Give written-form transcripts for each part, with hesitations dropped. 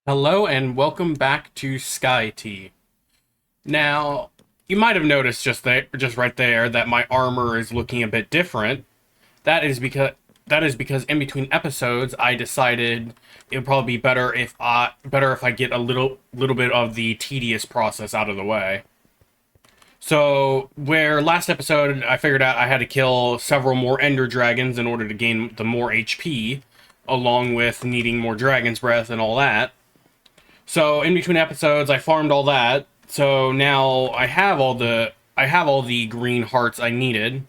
Hello and welcome back to SkyT. Now, you might have noticed just right there, that my armor is looking a bit different. That is because in between episodes, I decided it would probably be better if I get a little bit of the tedious process out of the way. So, where last episode I figured out I had to kill several more Ender Dragons in order to gain the more HP, along with needing more Dragon's Breath and all that. So in between episodes, I farmed all that. So now I have all the green hearts I needed,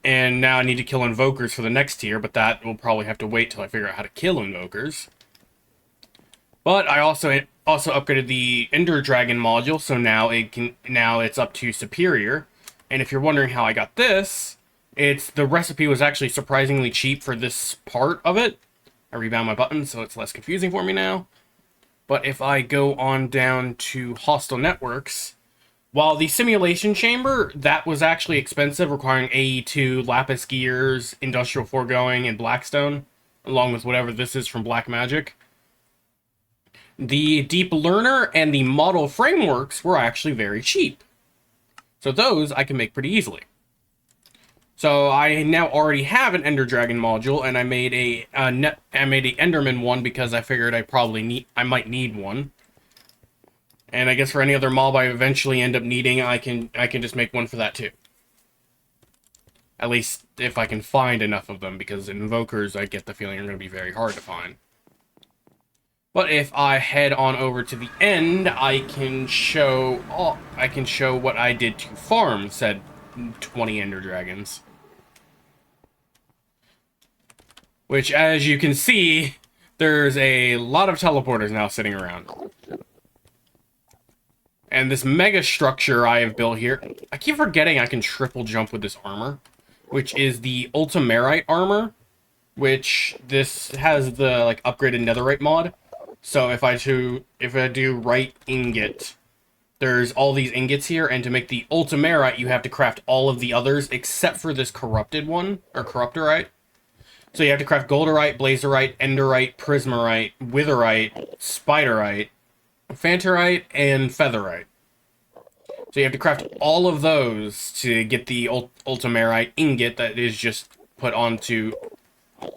and now I need to kill invokers for the next tier. But that will probably have to wait till I figure out how to kill invokers. But I also upgraded the Ender Dragon module, so now it's up to superior. And if you're wondering how I got this, the recipe was actually surprisingly cheap for this part of it. I rebound my buttons so it's less confusing for me now. But if I go on down to hostile networks, while the simulation chamber, that was actually expensive, requiring AE2, lapis gears, industrial foregoing, and blackstone, along with whatever this is from Black Magic. The deep learner and the model frameworks were actually very cheap. So those I can make pretty easily. So I now already have an Ender Dragon module, and I made a Enderman one because I figured I might need one. And I guess for any other mob I eventually end up needing, I can just make one for that too. At least if I can find enough of them, because invokers I get the feeling are going to be very hard to find. But if I head on over to the end, I can show what I did to farm said 20 Ender Dragons. Which, as you can see, there's a lot of teleporters now sitting around. And this mega structure I have built here, I keep forgetting I can triple jump with this armor, which is the Ultimarite armor, which this has the upgraded netherite mod. So if I do right ingot, there's all these ingots here, and to make the Ultimarite, you have to craft all of the others except for this corrupted one, or corruptorite. So you have to craft golderite, blazerite, enderite, prismarite, witherite, spiderite, phantorite, and featherite. So you have to craft all of those to get the Ultimarite ingot that is just put onto,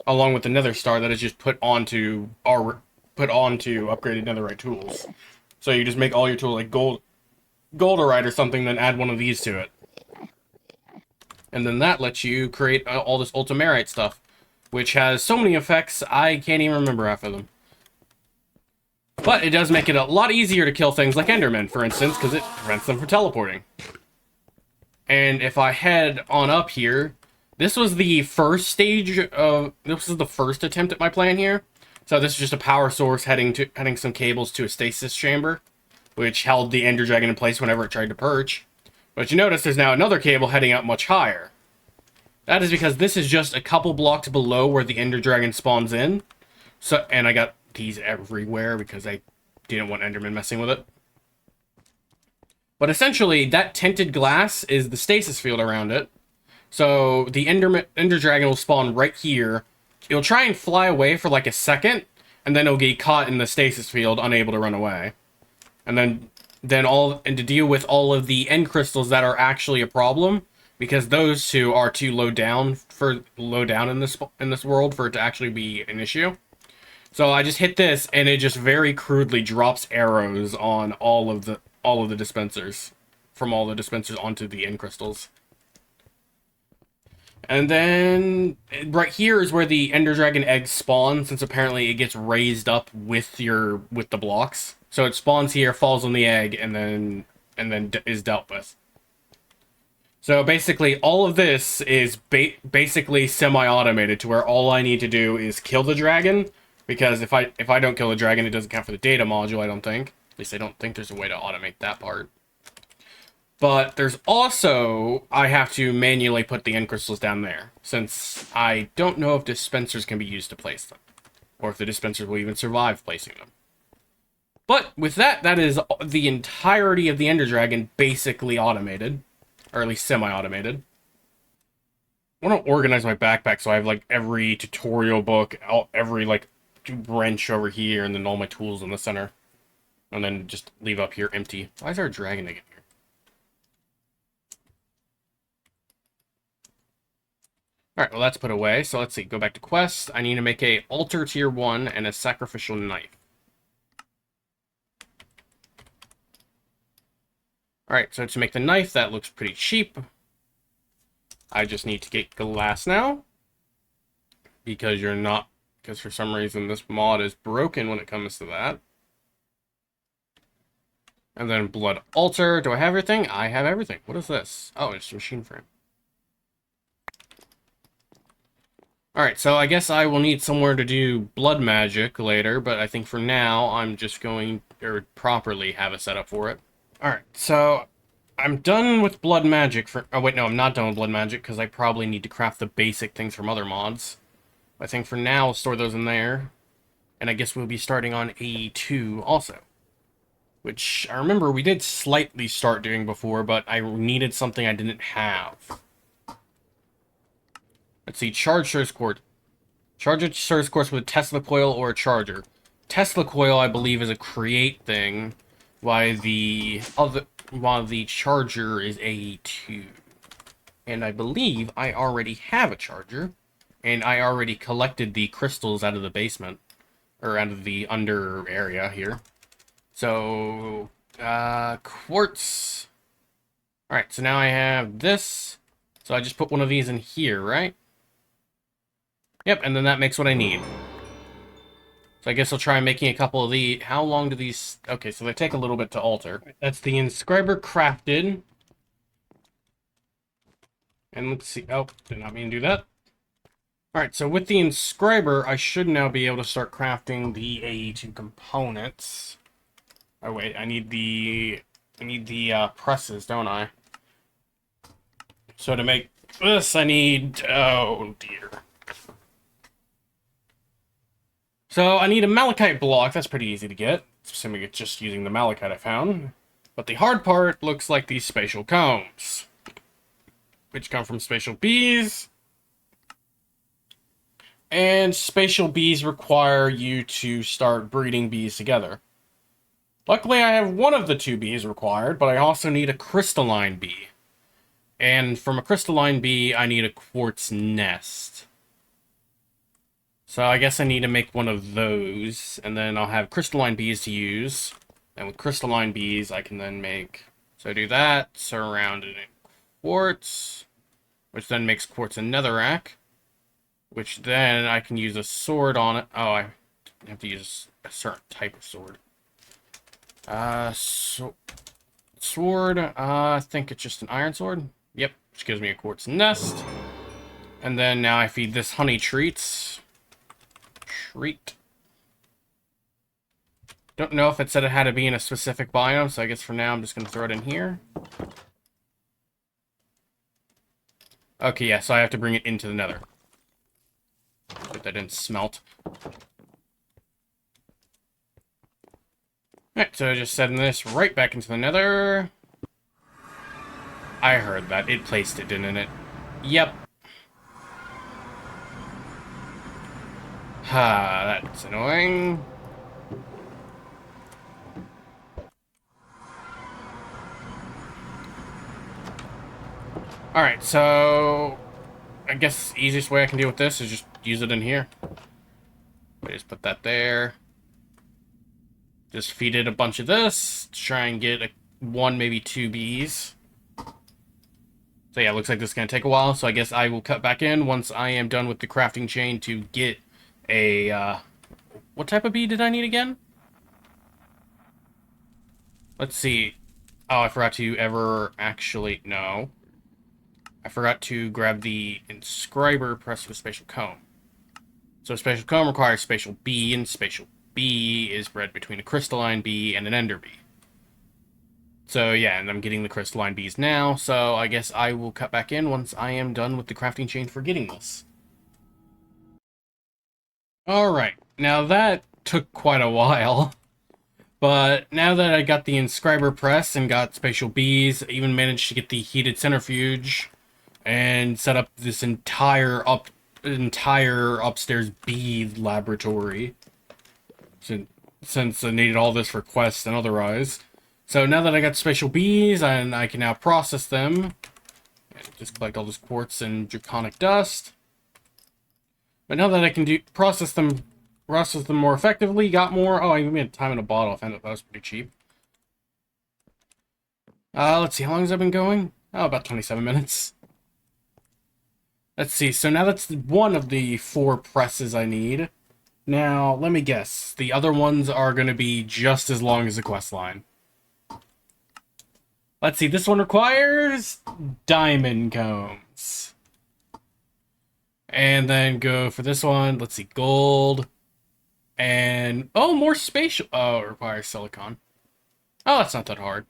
along with the nether star that is just put onto upgraded netherite tools. So you just make all your tools like golderite or something, then add one of these to it. And then that lets you create all this Ultimarite stuff, which has so many effects, I can't even remember half of them. But it does make it a lot easier to kill things like Endermen, for instance, because it prevents them from teleporting. And if I head on up here, this was the first attempt at my plan here. So this is just a power source heading some cables to a stasis chamber, which held the Ender Dragon in place whenever it tried to perch. But you notice there's now another cable heading up much higher. That is because this is just a couple blocks below where the Ender Dragon spawns in. And I got these everywhere because I didn't want Enderman messing with it. But essentially, that tinted glass is the stasis field around it. So the Ender Dragon will spawn right here. It'll try and fly away for like a second, and then it'll get caught in the stasis field, unable to run away. And to deal with all of the end crystals that are actually a problem, because those two are too low down in this world for it to actually be an issue. So I just hit this, and it just very crudely drops arrows on all of the dispensers, from all the dispensers onto the end crystals. And then right here is where the Ender Dragon eggs spawn, since apparently it gets raised up with the blocks. So it spawns here, falls on the egg, and then is dealt with. So basically, all of this is basically semi-automated, to where all I need to do is kill the dragon, because if I don't kill the dragon, it doesn't count for the data module, I don't think. At least I don't think there's a way to automate that part. But there's also, I have to manually put the end crystals down there, since I don't know if dispensers can be used to place them, or if the dispensers will even survive placing them. But with that is the entirety of the Ender Dragon basically automated. Or at least semi-automated. I want to organize my backpack so I have every tutorial book, every wrench over here and then all my tools in the center. And then just leave up here empty. Why is there a dragon again here? Alright, well that's put away. So let's see, go back to quest. I need to make a altar tier 1 and a sacrificial knife. Alright, so to make the knife, that looks pretty cheap. I just need to get glass now. Because for some reason this mod is broken when it comes to that. And then blood altar. Do I have everything? I have everything. What is this? Oh, it's a machine frame. Alright, so I guess I will need somewhere to do blood magic later, but I think for now, I'm just going to properly have a setup for it. Alright, so I'm done with blood magic for... Oh, wait, no, I'm not done with blood magic, because I probably need to craft the basic things from other mods. I think for now, I'll store those in there. And I guess we'll be starting on AE2 also. Which, I remember we did slightly start doing before, but I needed something I didn't have. Let's see, charge surge cord. Charge a surge course with a Tesla coil or a charger. Tesla coil, I believe, is a create thing, while the charger is AE2. And I believe I already have a charger, and I already collected the crystals out of the basement, or out of the under area here. So, quartz. Alright, so now I have this. So I just put one of these in here, right? Yep, and then that makes what I need. So I guess I'll try making a couple of these. How long do these... Okay, so they take a little bit to alter. That's the inscriber crafted. And let's see... Oh, did not mean to do that. Alright, so with the inscriber, I should now be able to start crafting the AE2 components. Oh, wait, I need the presses, don't I? So to make this, I need... Oh, dear. So I need a malachite block. That's pretty easy to get, assuming it's just using the malachite I found. But the hard part looks like these spatial combs, which come from spatial bees. And spatial bees require you to start breeding bees together. Luckily, I have one of the 2 bees required, but I also need a crystalline bee. And from a crystalline bee, I need a quartz nest. So I guess I need to make one of those, and then I'll have crystalline bees to use. And with crystalline bees, I can then make... So I do that, surround it in quartz, which then makes quartz a netherrack, which then I can use a sword on it. Oh, I have to use a certain type of sword. Sword, I think it's just an iron sword. Yep, which gives me a quartz nest. And then now I feed this honey treats. Don't know if it said it had to be in a specific biome, so I guess for now I'm just going to throw it in here. Okay, yeah, so I have to bring it into the nether. But that didn't smelt. Alright, so just setting this right back into the nether. I heard that. It placed it, didn't it? Yep. Ah, that's annoying. Alright, so... I guess the easiest way I can deal with this is just use it in here. I just put that there. Just feed it a bunch of this. Try and get 1, maybe 2 bees. So yeah, looks like this is going to take a while. So I guess I will cut back in once I am done with the crafting chain to get a... what type of bee did I need again? Let's see. Oh, I forgot to ever actually... No. I forgot to grab the inscriber pressed with spatial comb. So spatial comb requires spatial bee, and spatial bee is bred between a crystalline bee and an ender bee. So yeah, and I'm getting the crystalline bees now, so I guess I will cut back in once I am done with the crafting chain for getting this. Alright, now that took quite a while. But now that I got the inscriber press and got spatial bees, I even managed to get the heated centrifuge and set up this entire upstairs bee laboratory. since I needed all this for quests and otherwise. So now that I got spatial bees, and I can now process them. Just collect all this quartz and draconic dust. But now that I can process them more effectively, got more. Oh, I even made time in a bottle. I found that was pretty cheap. Let's see, how long has that been going? Oh, about 27 minutes. Let's see, so now that's one of the 4 presses I need. Now, let me guess. The other ones are going to be just as long as the quest line. Let's see, this one requires diamond combs. And then go for this one. Let's see, gold. And, oh, more spatial. Oh, it requires silicon. Oh, that's not that hard.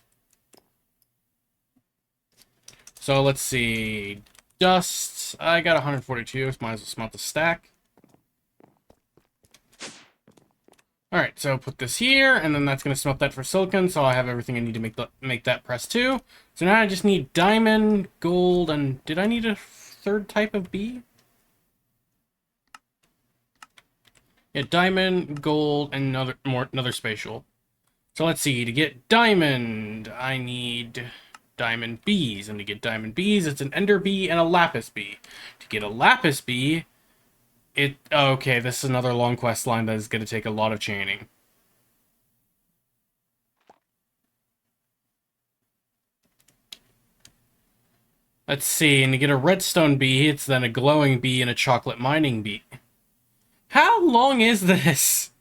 So let's see. Dust. I got 142. Might as well smelt the stack. Alright, so put this here, and then that's going to smelt that for silicon, so I have everything I need to make that press too. So now I just need diamond, gold, and did I need a 3rd type of bee? Yeah, diamond, gold, and another spatial. So let's see, to get diamond, I need diamond bees, and to get diamond bees, it's an ender bee and a lapis bee. To get a lapis bee, okay, this is another long quest line that is going to take a lot of chaining. Let's see, and to get a redstone bee, it's then a glowing bee and a chocolate mining bee. How long is this?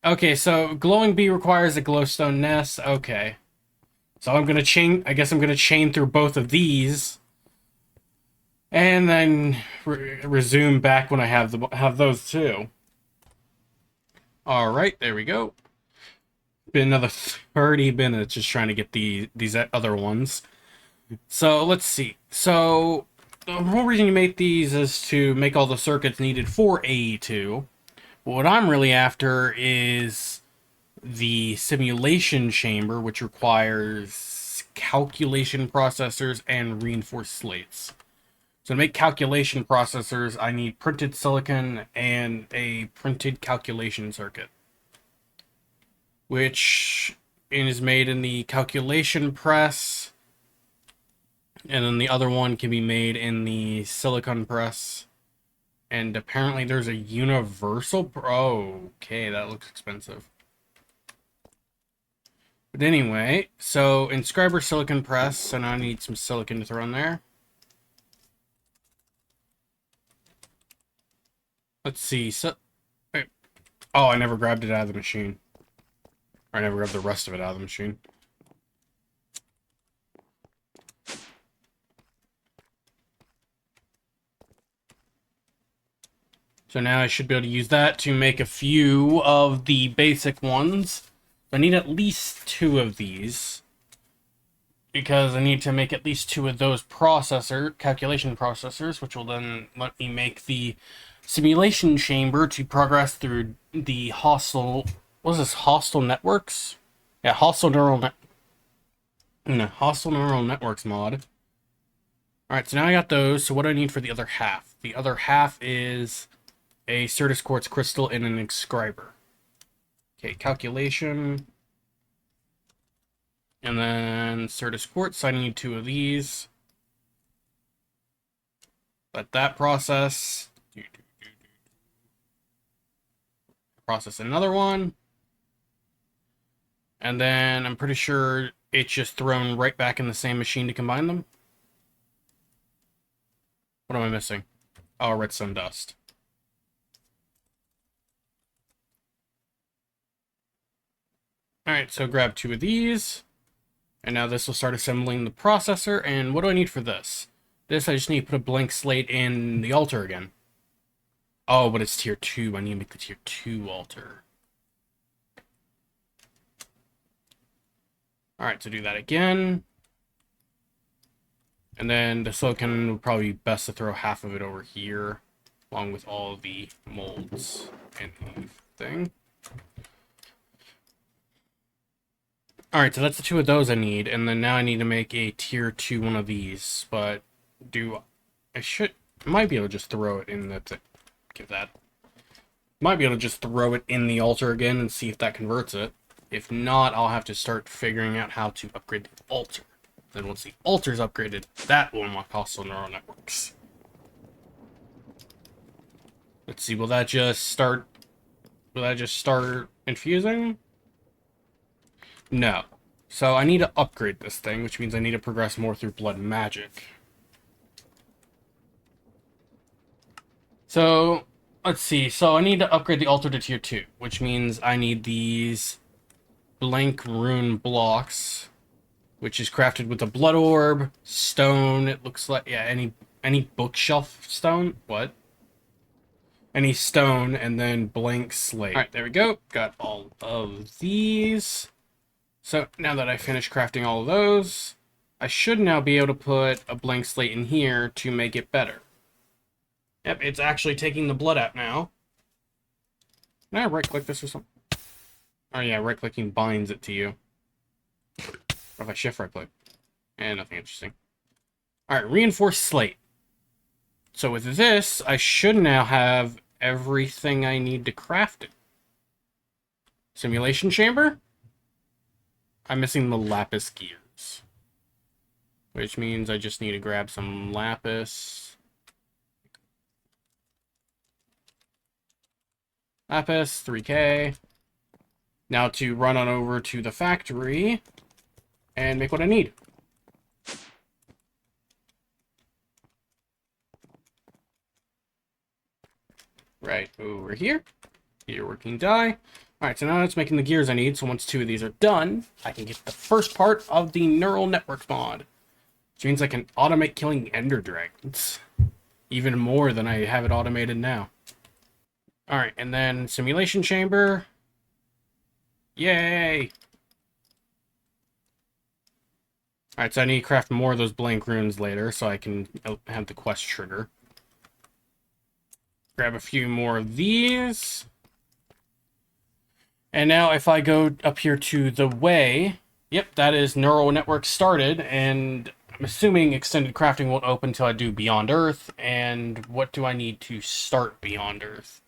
Okay, so glowing bee requires a glowstone nest. Okay. So I'm gonna chain, I guess I'm gonna chain through both of these. And then resume back when I have those too. Alright, there we go. Been another 30 minutes just trying to get these other ones. So let's see. So the whole reason you make these is to make all the circuits needed for AE2. But what I'm really after is the simulation chamber, which requires calculation processors and reinforced slates. So to make calculation processors, I need printed silicon and a printed calculation circuit, which is made in the calculation press, and then the other one can be made in the silicon press. And apparently there's a universal... Oh, okay, that looks expensive. But anyway, so inscriber silicon press, so now I need some silicon to throw in there. Let's see, so... Oh, I never grabbed it out of the machine. Or I never grabbed the rest of it out of the machine. So now I should be able to use that to make a few of the basic ones. I need at least 2 of these, because I need to make at least 2 of those calculation processors, which will then let me make the simulation chamber to progress through the hostile... What is this? Hostile networks? Yeah, hostile neural networks mod. Alright, so now I got those. So what do I need for the other half? The other half is a Certus Quartz crystal and an inscriber. Okay, calculation. And then Certus Quartz, I need 2 of these. Let that process. Process another one. And then I'm pretty sure it's just thrown right back in the same machine to combine them. What am I missing? Oh, redstone dust. Alright, so grab 2 of these. And now this will start assembling the processor. And what do I need for this? This, I just need to put a blank slate in the altar again. Oh, but it's tier 2. I need to make the tier 2 altar. Alright, so do that again. And then the silicon would probably be best to throw half of it over here, along with all of the molds and everything. Alright, so that's the 2 of those I need, and then now I need to make a tier 2 one of these, but I might be able to just throw it in the... Give that. Might be able to just throw it in the altar again and see if that converts it. If not, I'll have to start figuring out how to upgrade the altar. Then once the altar's upgraded, that will unlock also neural networks. Let's see, will that just start infusing? No. So I need to upgrade this thing, which means I need to progress more through blood magic. So, let's see. So I need to upgrade the altar to tier 2, which means I need these blank rune blocks, which is crafted with a blood orb, stone, it looks like, yeah, any bookshelf stone? What? Any stone, and then blank slate. Alright, there we go. Got all of these. So, now that I finished crafting all of those, I should now be able to put a blank slate in here to make it better. Yep, it's actually taking the blood out now. Can I right-click this or something? Oh yeah, right-clicking binds it to you. What if I shift right-click? Nothing interesting. Alright, reinforced slate. So with this, I should now have everything I need to craft it. Simulation chamber? I'm missing the lapis gears. Which means I just need to grab some lapis. Lapis, 3K. Now to run on over to the factory and make what I need. Right over here. Your working die. Alright, so now it's making the gears I need, so once 2 of these are done, I can get the first part of the neural networks mod. Which means I can automate killing ender dragons. Even more than I have it automated now. Alright, and then simulation chamber. Yay! Alright, so I need to craft more of those blank runes later, so I can have the quest trigger. Grab a few more of these. And now if I go up here to the way, yep, that is neural network started, and I'm assuming extended crafting won't open until I do Beyond Earth, and what do I need to start Beyond Earth?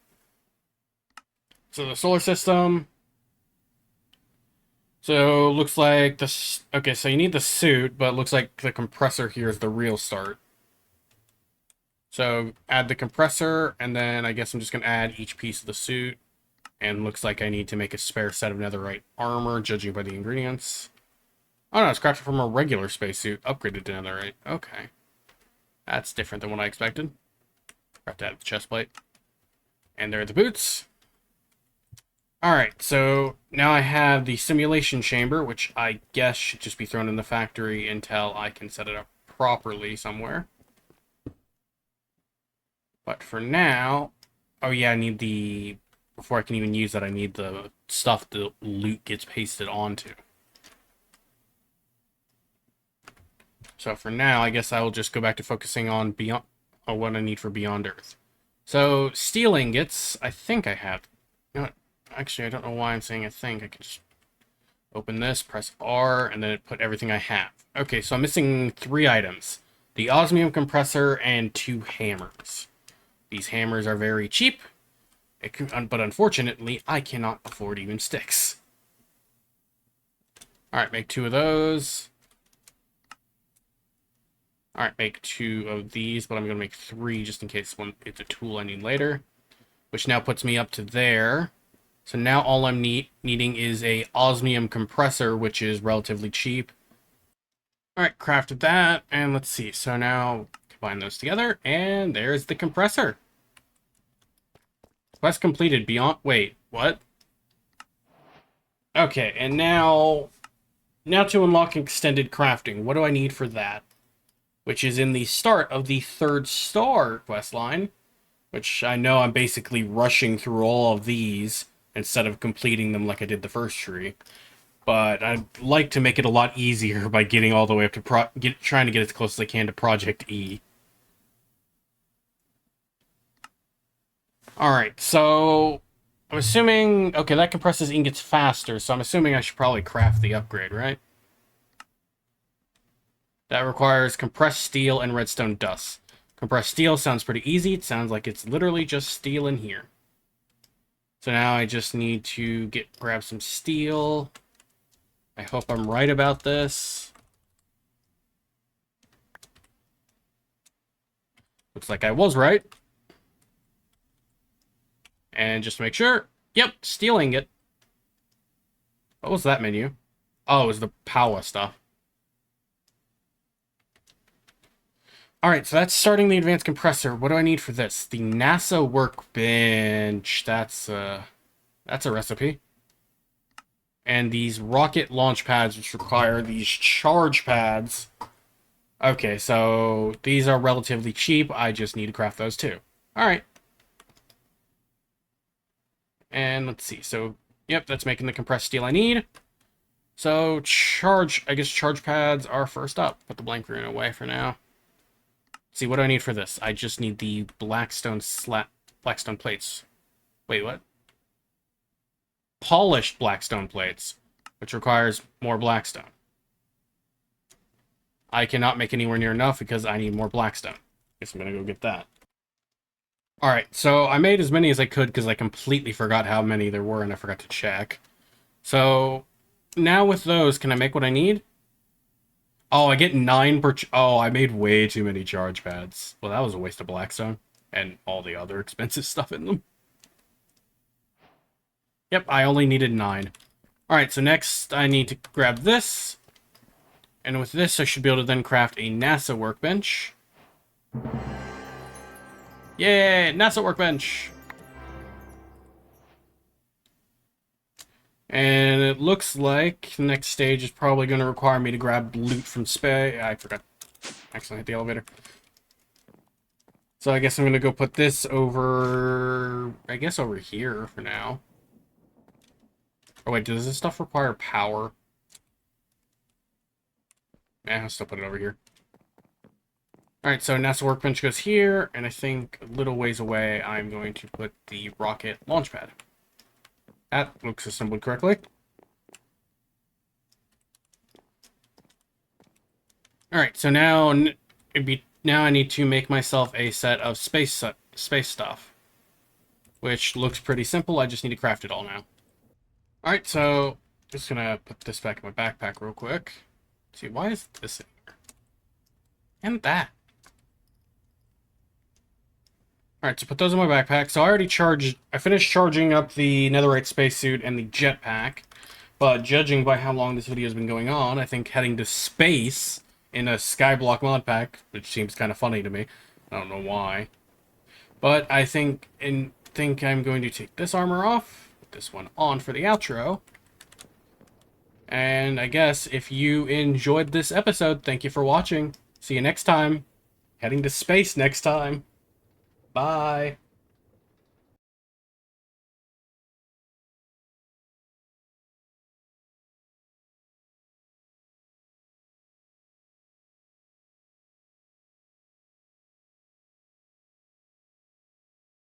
So the solar system. So looks like this. Okay, so you need the suit, but it looks like the compressor here is the real start. So add the compressor, and then I guess I'm just gonna add each piece of the suit. And looks like I need to make a spare set of netherite armor, judging by the ingredients. Oh no, it's crafted from a regular spacesuit, upgraded to netherite. Okay. That's different than what I expected. Have to add the chest plate. And there are the boots. Alright, so now I have the simulation chamber, which I guess should just be thrown in the factory until I can set it up properly somewhere. But for now... Oh yeah, I need the... Before I can even use that, I need the stuff the loot gets pasted onto. So for now, I guess I will just go back to focusing on beyond what I need for Beyond Earth. So steel ingots, I think I have. You know what? Actually, I don't know why I'm saying I think. I can just open this, press R, and then it put everything I have. Okay, so I'm missing 3 items: the osmium compressor and 2 hammers. These hammers are very cheap. But unfortunately, I cannot afford even sticks. Alright, make 2 of those. Alright, make 2 of these, but I'm going to make 3 just in case it's a tool I need later. Which now puts me up to there. So now all I'm needing is a osmium compressor, which is relatively cheap. Alright, crafted that, and let's see. So now combine those together, and there's the compressor. Quest completed beyond... Wait, what? Okay, and now to unlock extended crafting. What do I need for that? Which is in the start of the 3rd star quest line. Which I know I'm basically rushing through all of these instead of completing them like I did the first tree. But I'd like to make it a lot easier by getting all the way up to trying to get as close as I can to Project E. Alright, so I'm assuming... Okay, that compresses ingots faster, so I'm assuming I should probably craft the upgrade, right? That requires compressed steel and redstone dust. Compressed steel sounds pretty easy. It sounds like it's literally just steel in here. So now I just need to grab some steel. I hope I'm right about this. Looks like I was right. And just to make sure, yep, stealing it. What was that menu? Oh, it was the power stuff. Alright, so that's starting the advanced compressor. What do I need for this? The NASA workbench. That's a recipe. And these rocket launch pads, which require these charge pads. Okay, so these are relatively cheap. I just need to craft those too. Alright. And let's see. So, yep, that's making the compressed steel I need. So, I guess charge pads are first up. Put the blank rune away for now. See, what do I need for this? I just need the blackstone plates. Wait, what? Polished blackstone plates, which requires more blackstone. I cannot make anywhere near enough because I need more blackstone. Guess I'm gonna go get that. Alright, so I made as many as I could because I completely forgot how many there were and I forgot to check. So, now with those, can I make what I need? Oh, I get 9 per... Oh, I made way too many charge pads. Well, that was a waste of blackstone. And all the other expensive stuff in them. Yep, I only needed 9. Alright, so next I need to grab this. And with this, I should be able to then craft a NASA workbench. Yay! NASA workbench! And it looks like the next stage is probably going to require me to grab loot from space. I forgot. Accidentally hit the elevator. So I guess I'm going to go put this over... I guess over here for now. Oh wait, does this stuff require power? I'll still put it over here. Alright, so NASA workbench goes here, and I think a little ways away I'm going to put the rocket launch pad. That looks assembled correctly. Alright, so now I need to make myself a set of space stuff. Which looks pretty simple, I just need to craft it all now. Alright, so just gonna put this back in my backpack real quick. Let's see, why is this in here? And that. Alright, so put those in my backpack. So I finished charging up the netherite spacesuit and the jetpack. But judging by how long this video has been going on, I think heading to space in a skyblock mod pack, which seems kind of funny to me. I don't know why. But I think I'm going to take this armor off, put this one on for the outro. And I guess if you enjoyed this episode, thank you for watching. See you next time. Heading to space next time. Bye.